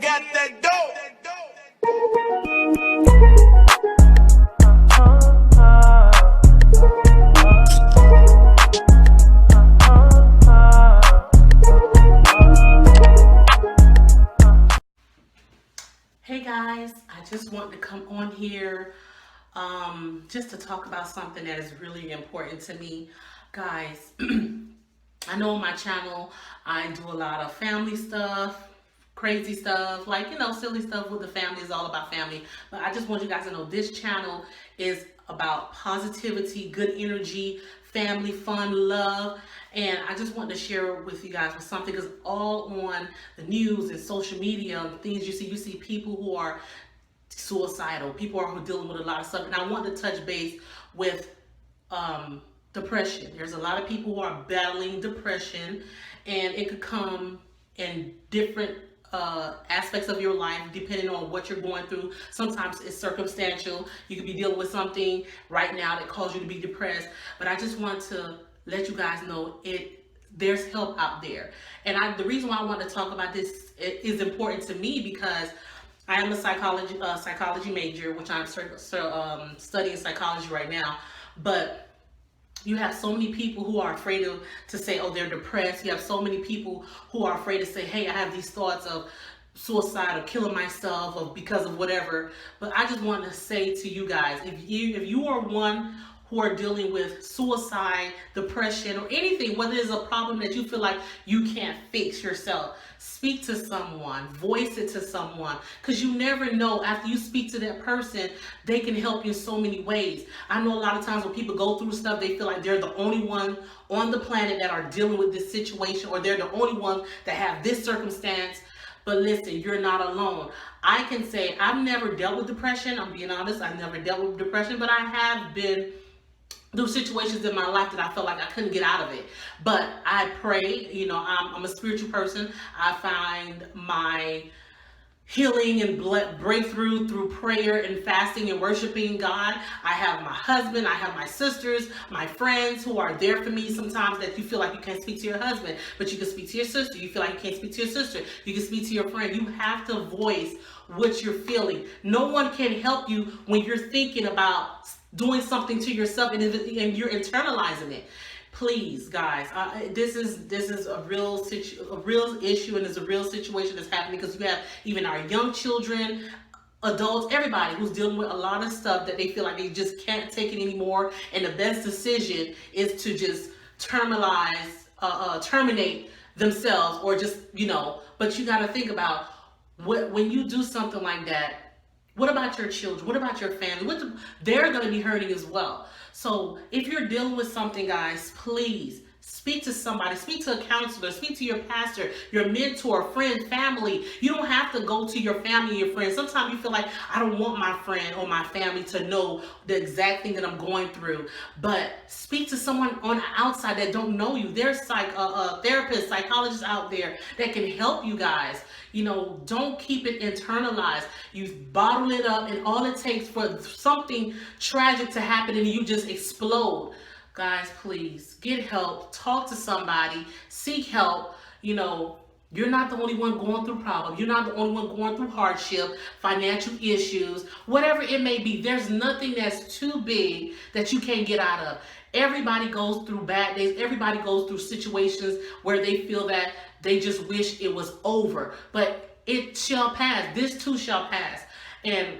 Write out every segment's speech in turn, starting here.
got that dope. Hey guys, I just want to come on here just to talk about something that is really important to me. Guys, I know on my channel I do a lot of family stuff, crazy stuff, like, silly stuff with the family. Is all about family. But I just want you guys to know this channel is about positivity, good energy, family, fun, love. And I just want to share with you guys with something, because all on the news and social media and things you see people who are suicidal, people who are dealing with a lot of stuff. And I want to touch base with depression. There's a lot of people who are battling depression, and it could come in different aspects of your life depending on what you're going through. Sometimes it's circumstantial. You could be dealing with something right now that caused you to be depressed. But I just want to let you guys know there's help out there. And the reason why I want to talk about this is important to me, because I am a psychology major, which I'm studying psychology right now. But you have so many people who are afraid to say, oh, they're depressed. You have so many people who are afraid to say, hey, I have these thoughts of suicide or killing myself or because of whatever. But I just want to say to you guys, if you are one who are dealing with suicide, depression, or anything, whether it's a problem that you feel like you can't fix yourself, speak to someone, voice it to someone, because you never know, after you speak to that person, they can help you in so many ways. I know a lot of times when people go through stuff, they feel like they're the only one on the planet that are dealing with this situation, or they're the only ones that have this circumstance. But listen, you're not alone. I can say I've never dealt with depression. I'm being honest, I've never dealt with depression, but I have been through situations in my life that I felt like I couldn't get out of it. But I pray, I'm a spiritual person. I find my healing and breakthrough through prayer and fasting and worshiping God. I have my husband, I have my sisters, my friends who are there for me. Sometimes that you feel like you can't speak to your husband, but you can speak to your sister. You feel like you can't speak to your sister, you can speak to your friend. You have to voice what you're feeling. No one can help you when you're thinking about doing something to yourself and you're internalizing it. Please, guys, this is a real issue, and it's a real situation that's happening, because you have even our young children, adults, everybody who's dealing with a lot of stuff that they feel like they just can't take it anymore, and the best decision is to just terminate themselves, or just, but you got to think about when you do something like that. What about your children? What about your family? They're going to be hurting as well. So if you're dealing with something, guys, please speak to somebody. Speak to a counselor. Speak to your pastor, your mentor, friend, family. You don't have to go to your family and your friends. Sometimes you feel like, I don't want my friend or my family to know the exact thing that I'm going through. But speak to someone on the outside that don't know you. There's therapists, psychologists out there that can help you guys. Don't keep it internalized. You bottle it up, and all it takes for something tragic to happen and you just explode. Guys, please get help. Talk to somebody. Seek help. You're not the only one going through problems. You're not the only one going through hardship, financial issues, whatever it may be. There's nothing that's too big that you can't get out of. Everybody goes through bad days. Everybody goes through situations where they feel that they just wish it was over. But it shall pass. This too shall pass. And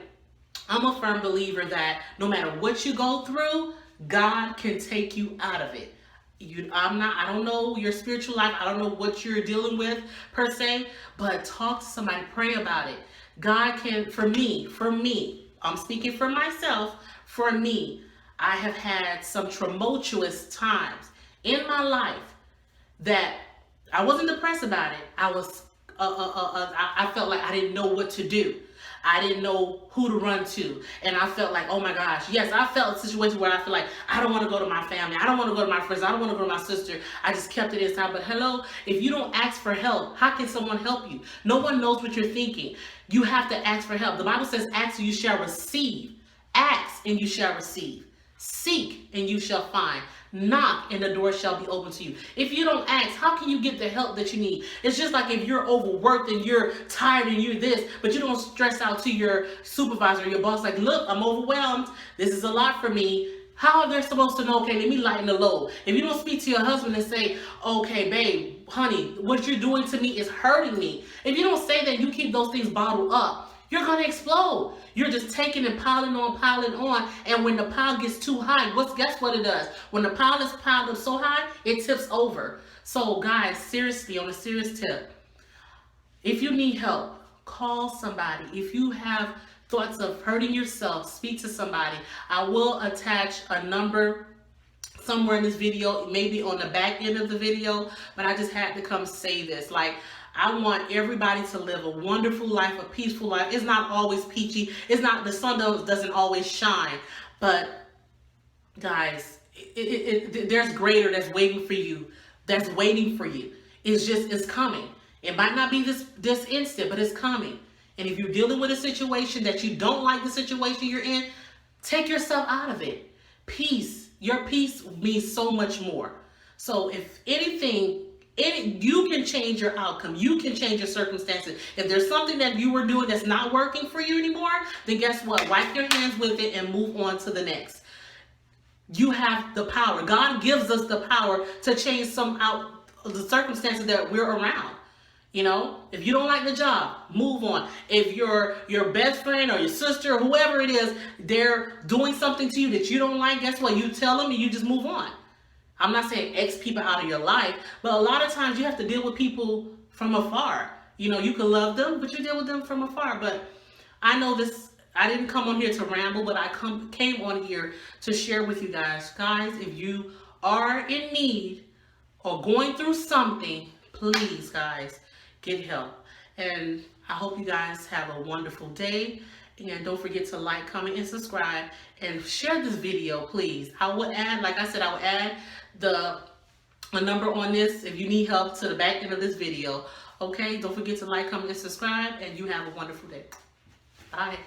I'm a firm believer that no matter what you go through, God can take you out of it. I don't know your spiritual life. I don't know what you're dealing with per se, but talk to somebody, pray about it. God can, for me, I'm speaking for myself. For me, I have had some tumultuous times in my life that I wasn't depressed about it. I felt like I didn't know what to do. I didn't know who to run to. And I felt like, oh my gosh, yes, I felt a situation where I feel like I don't want to go to my family. I don't want to go to my friends. I don't want to go to my sister. I just kept it inside. But hello, if you don't ask for help, how can someone help you? No one knows what you're thinking. You have to ask for help. The Bible says, ask and you shall receive. Ask and you shall receive. Seek and you shall find. Knock and the door shall be open to you. If you don't ask, how can you get the help that you need? It's just like if you're overworked and you're tired and you're this, but you don't stress out to your supervisor or your boss like, look, I'm overwhelmed. This is a lot for me. How are they supposed to know, okay, let me lighten the load? If you don't speak to your husband and say, okay, babe, honey, what you're doing to me is hurting me. If you don't say that, you keep those things bottled up, you're going to explode. You're just taking and piling on. And when the pile gets too high, guess what it does? When the pile is piled up so high, it tips over. So guys, seriously, on a serious tip, if you need help, call somebody. If you have thoughts of hurting yourself, speak to somebody. I will attach a number somewhere in this video, maybe on the back end of the video, but I just had to come say this. Like, I want everybody to live a wonderful life, a peaceful life. It's not always peachy. It's not, the sun doesn't always shine. But guys, there's greater that's waiting for you. That's waiting for you. It's coming. It might not be this instant, but it's coming. And if you're dealing with a situation that you don't like the situation you're in, take yourself out of it. Peace. Your peace means so much more. So if anything, you can change your outcome. You can change your circumstances. If there's something that you were doing that's not working for you anymore, then guess what? Wipe your hands with it and move on to the next. You have the power. God gives us the power to change the circumstances that we're around. You know, if you don't like the job, move on. If your best friend or your sister or whoever it is, they're doing something to you that you don't like, guess what? You tell them and you just move on. I'm not saying X people out of your life, but a lot of times you have to deal with people from afar. You know, you can love them, but you deal with them from afar. But I know this, I didn't come on here to ramble, but I came on here to share with you guys. Guys, if you are in need or going through something, please, guys, get help. And I hope you guys have a wonderful day. And don't forget to like, comment, and subscribe. And share this video, please. I will add, like I said, I will add a number on this if you need help to the back end of this video. Okay? Don't forget to like, comment, and subscribe. And you have a wonderful day. Bye.